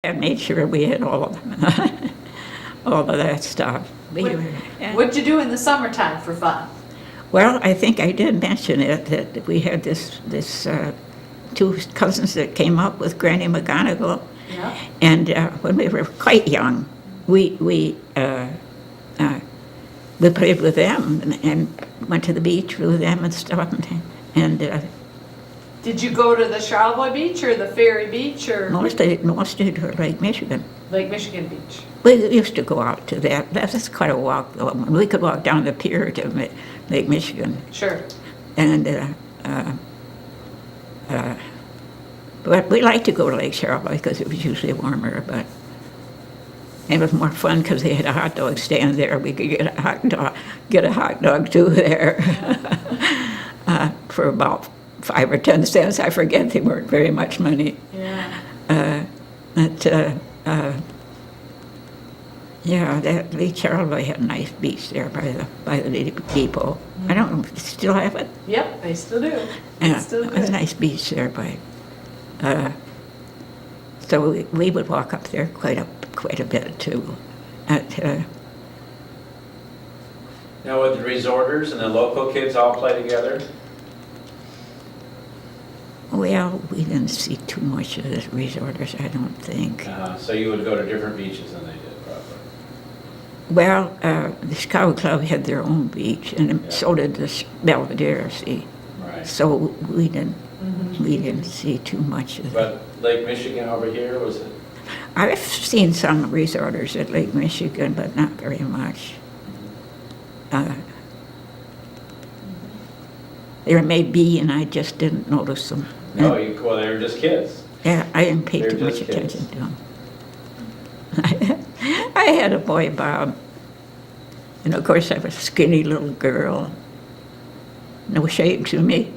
I made sure we had all of that stuff. What'd you do in the summertime for fun? Well, I think I did mention it, that we had this two cousins that came up with Granny McGonigal. Yeah. And when we were quite young, we played with them and went to the beach with them and stuff. And Did you go to the Charlevoix beach or the Ferry beach or mostly to Lake Michigan. Lake Michigan beach? We used to go out to that. That's quite a walk, though. We could walk down the pier to Lake Michigan. Sure. And but we liked to go to Lake Charlevoix because it was usually warmer. But it was more fun because they had a hot dog stand there. We could get a hot dog too there for about 5 or 10 cents. I forget. They weren't very much money. Yeah. Yeah, that Lake Charlevoix had a nice beach there by the depot. I don't know if they still have it. Yep, they still do. Yeah, Still it was a good. nice beach there by. So we would walk up there quite a bit too. Now, would the resorters and the local kids all play together? Well, we didn't see too much of the resorters, I don't think. So you would go to different beaches than they did, probably. Well, the Chicago Club had their own beach, and Yeah. so did the Belvedere. See, Right. so we didn't see too much of that. But Lake Michigan over here, was it? I've seen some resorters at Lake Michigan, but not very much. There may be, and I just didn't notice them. No, well, they were just kids. Yeah, I didn't pay They're too much just attention kids. to them. I had a boy, Bob, and of course I was a skinny little girl. No shame to me.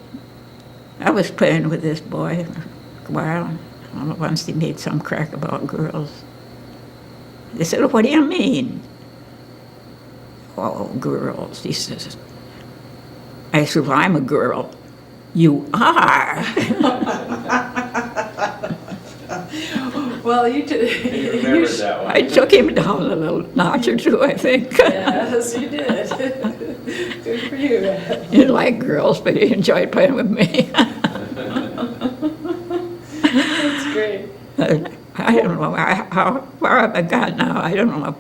I was playing with this boy for a while. All at once he made some crack about girls. They said, "What do you mean?" "Oh, girls," he says. I said, "Well, I'm a girl." "You are." Well, you did. You remembered that one. I took him down a little notch or two, I think. Yes, you did. Good for you. He didn't like girls, but he enjoyed playing with me. That's great. I don't know where have I got now? I don't know.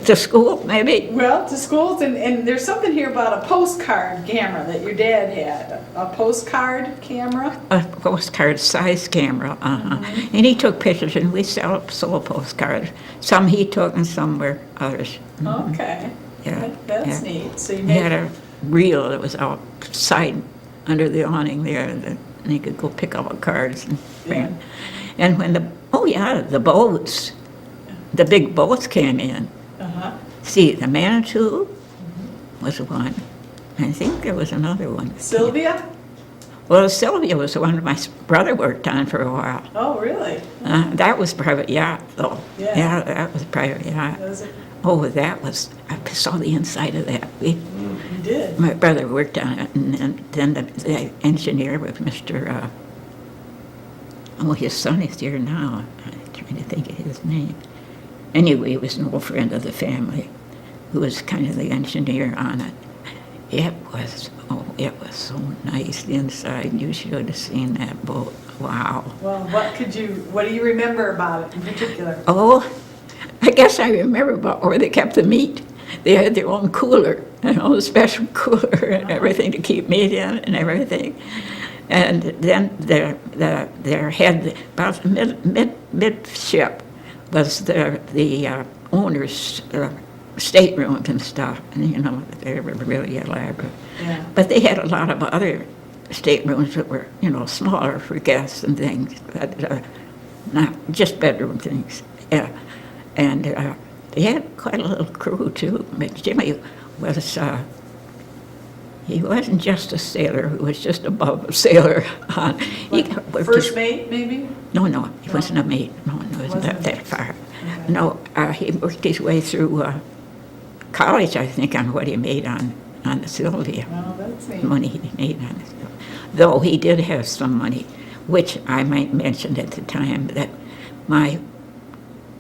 To school, maybe? Well, to schools, and there's something here about a postcard camera that your dad had. A postcard camera? A postcard size camera, And he took pictures, and we sold postcards. Some he took, and some were others. Okay. Yeah, That's yeah. neat. So you He made had a reel that was outside under the awning there, and he could go pick up cards and bring it. And when the boats, the big boats came in. Uh-huh. See, the Manitou was one. I think there was another one. Sylvia? Well, Sylvia was the one my brother worked on for a while. Oh, really? That was private yacht, though. Yeah. That was private yacht. Was it? Oh, that was, I saw the inside of that. You did? My brother worked on it, and then the engineer was Mr. His son is here now. I'm trying to think of his name. Anyway, he was an old friend of the family who was kind of the engineer on it. It was so nice inside. You should have seen that boat. Wow. Well, what do you remember about it in particular? Oh, I guess I remember about where they kept the meat. They had their own cooler, a special cooler and everything to keep meat in and everything. And then their head, about midship, was the owner's staterooms and stuff. And they were really elaborate. Yeah. But they had a lot of other staterooms that were, smaller for guests and things, but not just bedroom things. Yeah. And they had quite a little crew too. But Jimmy was, he wasn't just a sailor, he was just above a sailor. First mate, maybe? No, he wasn't a mate. No, it wasn't that far. Okay. No, he worked his way through college, I think, on what he made on the Sylvia. Oh, that's neat. Money he made on the Sylvia. Though he did have some money, which I might mention at the time, that my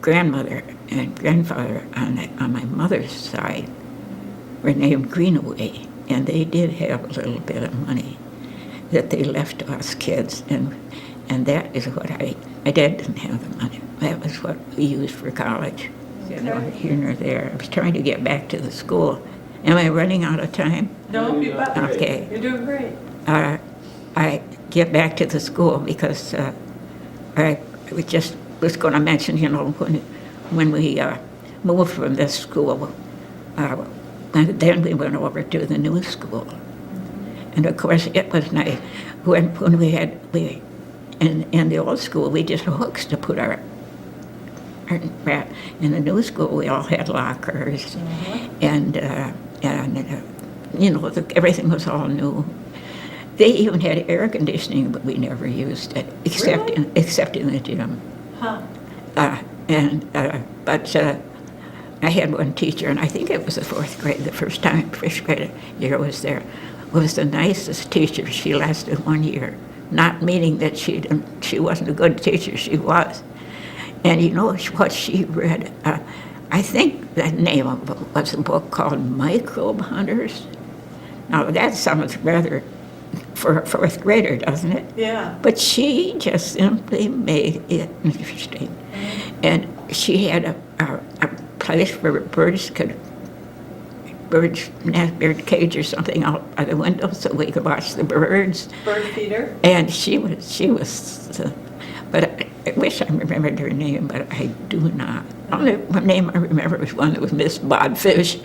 grandmother and grandfather on my mother's side were named Greenaway, and they did have a little bit of money that they left to us kids, and that is what my dad didn't have the money. That was what we used for college. Okay. Here nor there. I was trying to get back to the school. Am I running out of time? No, Okay. you're doing great. I get back to the school because I was going to mention, when we moved from this school, and then we went over to the new school. And of course, it was nice. When in the old school, we just had hooks to put our crap. In the new school, we all had lockers, and everything was all new. They even had air conditioning, but we never used it, except in the gym. Huh. But I had one teacher, and I think it was the fourth grade, the first grade year was there, was the nicest teacher. She lasted 1 year, not meaning that she wasn't a good teacher, she was. And you know what she read? I think the name of it was a book called Microbe Hunters. Now that sounds rather for a fourth grader, doesn't it? Yeah. But she just simply made it interesting. And she had a place where bird cage or something out by the window so we could watch the birds. Bird feeder. And she was, but I wish I remembered her name, but I do not. Only one name I remember was one that was Miss Bodfish.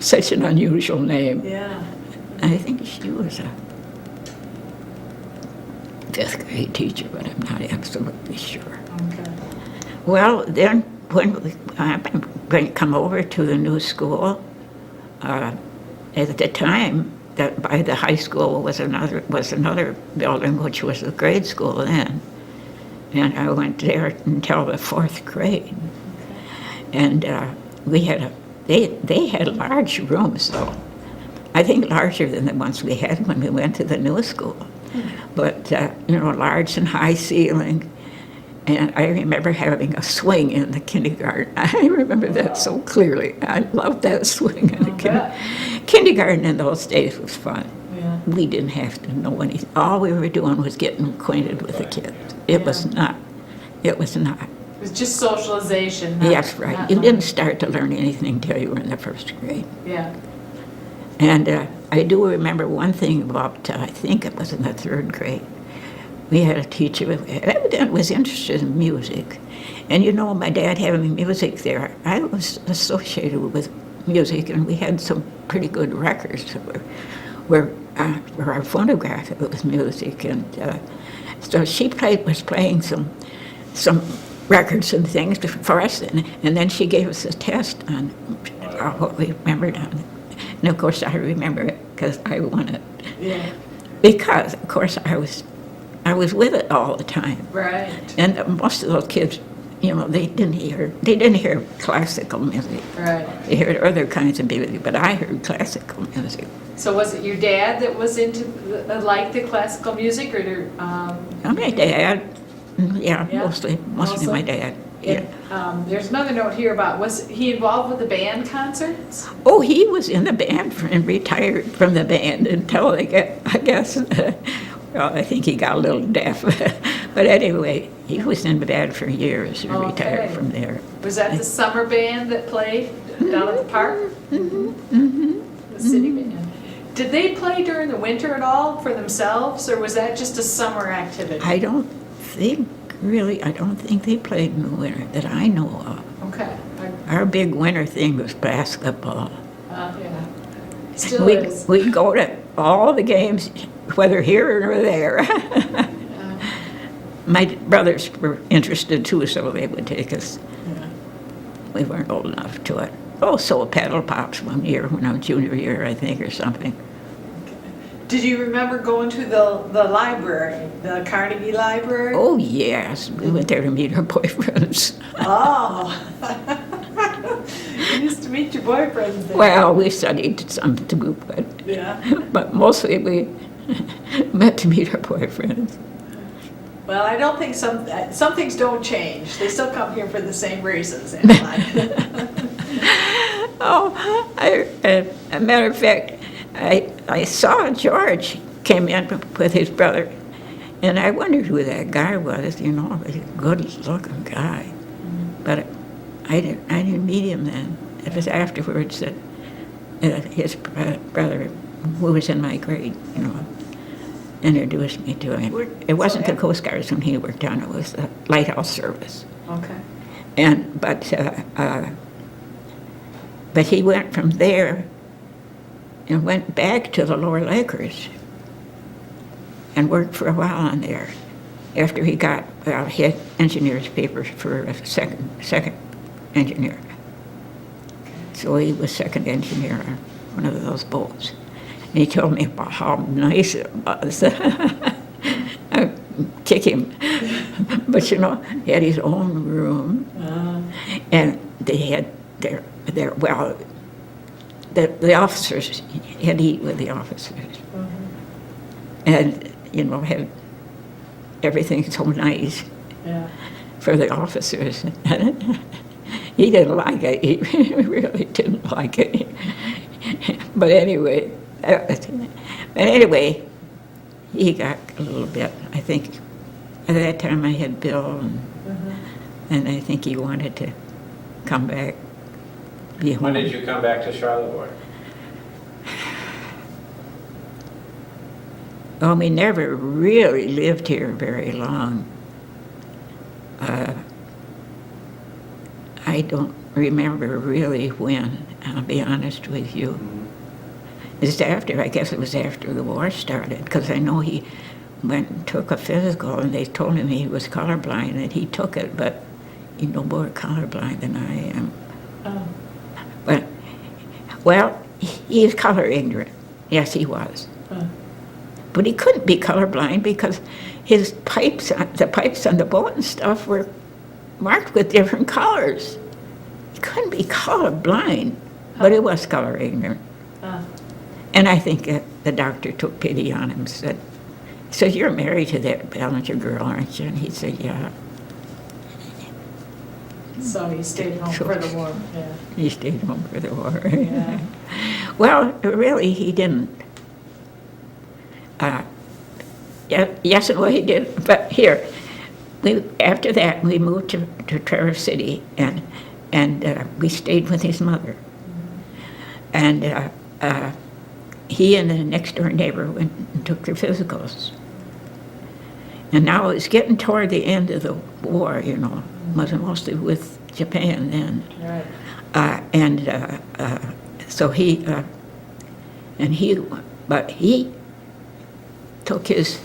Such an unusual name. Yeah. I think she was a fifth grade teacher, but I'm not absolutely sure. Okay. Well, then when I'm going to come over to the new school, at the time, that by the high school was another building, which was the grade school then, and I went there until the fourth grade, and we had they had large rooms though. I think larger than the ones we had when we went to the new school, but large and high ceiling. And I remember having a swing in the kindergarten. I remember that so clearly. I loved that swing in the kindergarten in those days was fun. Yeah. We didn't have to know anything. All we were doing was getting acquainted with the kids. It was not. It was just socialization. Yes, right. You didn't start to learn anything until you were in the first grade. Yeah. And I do remember one thing about, I think it was in the third grade. We had a teacher who evidently was interested in music. And my dad having music there, I was associated with music, and we had some pretty good records where our phonograph it was music. And so she was playing some records and things for us, and then she gave us a test on what we remembered on it. And of course I remember it because I won it. Yeah. Because of course I was with it all the time. Right. And most of those kids, they didn't hear classical music. Right. They heard other kinds of music, but I heard classical music. So was it your dad that was into like the classical music, or My dad, Yeah. mostly my dad. Yeah. There's another note here about, was he involved with the band concerts? Oh, he was in the band and retired from the band until I guess. Well, I think he got a little deaf. But anyway, he was in the band for years and retired from there. Was that the summer band that played down at the park? The city band. Did they play during the winter at all for themselves, or was that just a summer activity? I don't think they played in the winter that I know of. Okay. Our big winter thing was basketball. Yeah. Still is. We'd go to all the games, whether here or there. My brothers were interested too, so they would take us. Yeah. We weren't old enough to it. Also, paddle pops one year when I was junior year, I think, or something. Did you remember going to the library, the Carnegie Library? Oh, yes. We went there to meet our boyfriends. Oh. You used to meet your boyfriends there. Well, we studied some too, Yeah. but mostly we met to meet our boyfriends. Well, I don't think some things don't change. They still come here for the same reasons, Adaline. Oh, a matter of fact, I saw George came in with his brother, and I wondered who that guy was, you know, a good-looking guy. But I didn't meet him then. It was afterwards that his brother, who was in my grade, you know, introduced me to him. It wasn't the Coast Guards when he worked on it, was the lighthouse service. Okay. But he went from there and went back to the Lower Lakers and worked for a while on there after he got, well, he had engineer's papers for a second engineer. So he was second engineer on one of those boats. And he told me about how nice it was. I kick him. But you know, he had his own room. And they had well, the officers had to eat with the officers. And, you know, had everything so nice for the officers. He didn't like it. He really didn't like it. But anyway, he got a little bit. I think at that time I had Bill, and I think he wanted to come back, be home. When did you come back to Charlevoix? Well, we never really lived here very long. I don't remember really when, I'll be honest with you. It's after, I guess it was after the war started, because I know he went and took a physical, and they told him he was colorblind, and he took it, but he's no more colorblind than I am. But, well, he is color ignorant. Yes, he was. But he couldn't be colorblind because his pipes, the pipes on the boat and stuff were marked with different colors. He couldn't be colorblind, but he was color ignorant. And I think the doctor took pity on him and said, "You're married to that Bellinger girl, aren't you?" And he said, "Yeah." So he stayed home for the war. He stayed home for the war. Yeah. Well, really, he didn't. Yes, and well, he did. But here, after that, we moved to Traverse City, and we stayed with his mother. And he and the next door neighbor went and took their physicals. And now it's getting toward the end of the war, you know. It was mostly with Japan then. Right. So he took his,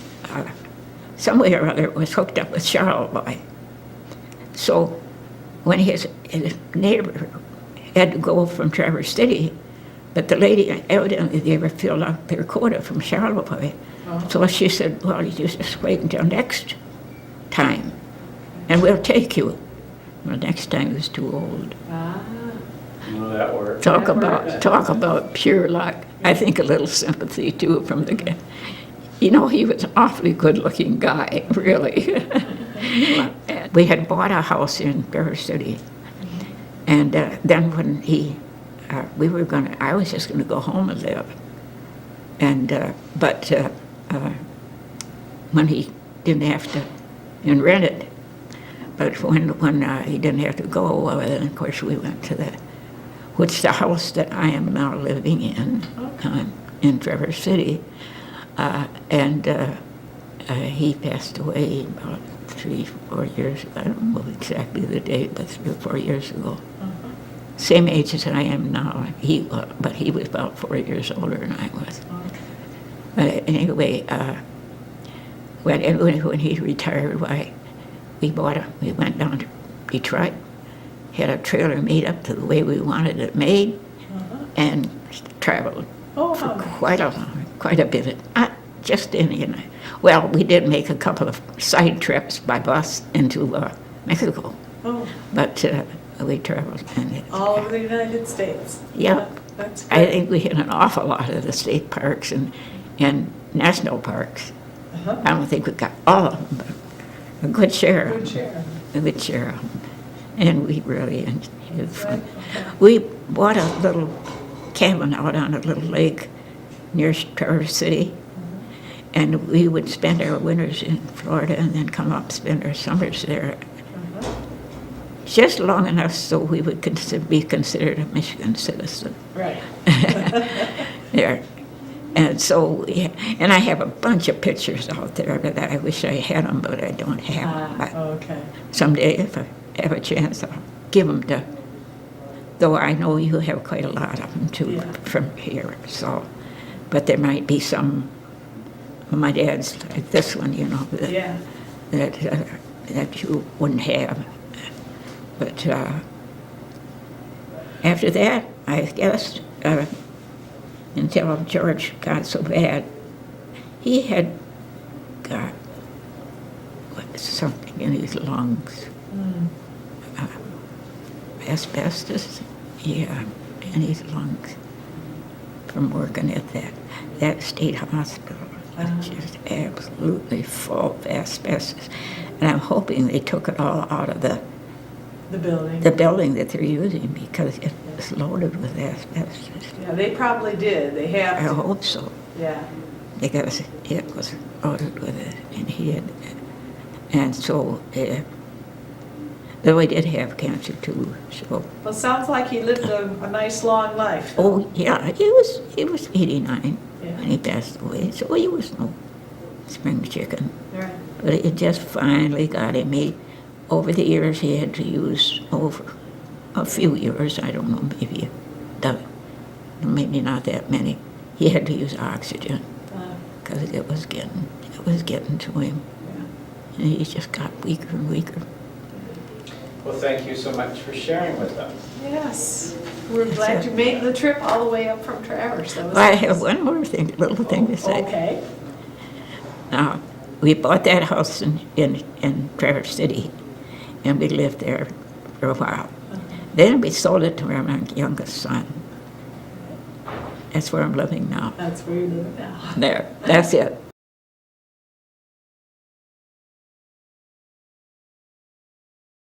some way or other, was hooked up with Charlevoix. So when his neighbor had to go from Traverse City, but the lady, evidently they were filled out their quota from Charlevoix. So she said, "Well, you just wait until next time, and we'll take you." Well, next time he was too old. Well, that worked. Talk about pure luck. I think a little sympathy too from the guy. You know, he was an awfully good-looking guy, really. We had bought a house in Traverse City, and then when I was just going to go home and live, and but when he didn't have to, and rent it, but when he didn't have to go, well, then of course we went to the house that I am now living in Traverse City. And he passed away about 3-4 years ago. I don't know exactly the date, but 3 or 4 years ago. Same age as I am now. But he was about 4 years older than I was. But anyway, when he retired, we went down to Detroit, had a trailer made up to the way we wanted it made, and traveled for quite a bit. Just in, well, we did make a couple of side trips by bus into Mexico. But we traveled. All over the United States. Yeah. That's good. I think we hit an awful lot of the state parks and national parks. I don't think we got all of them, A good sheriff. Good sheriff. A good sheriff. And we really had fun. Right, okay. We bought a little cabin out on a little lake near Traverse City. And we would spend our winters in Florida and then come up spend our summers there. Just long enough so we would be considered a Michigan citizen. Right. There. And so, yeah, and I have a bunch of pictures out there that I wish I had them, but I don't have them. But Okay. someday, if I have a chance, I'll give them to, though I know you have quite a lot of them too Yeah. from here, so, but there might be some, my dad's like this one, you know, that, Yeah. that you wouldn't have. But after that, I guess, until George got so bad, he had got something in his lungs. Asbestos, yeah, in his lungs from working at that state hospital. Just absolutely full of asbestos. And I'm hoping they took it all out of the building that they're using because it was loaded with asbestos. Yeah, they probably did. They I have to. hope so, Yeah. because it was loaded with it, and he had, and so, though he did have cancer too, so. Well, sounds like he lived a nice long life. Oh, yeah, he was 89 Yeah. when he passed away, so he was no spring chicken. Right. But it just finally got him. Over the years, he had to use, over a few years, I don't know, maybe not that many, he had to use oxygen because it was getting to him. Yeah. And he just got weaker and weaker. Well, thank you so much for sharing with us. Yes. We're glad you made the trip all the way up from Traverse. That was I nice. have one more little thing to say. Okay. Now, we bought that house in Traverse City, and we lived there for a while. Then we sold it to my youngest son. That's where I'm living now. That's where you live now. There, that's it.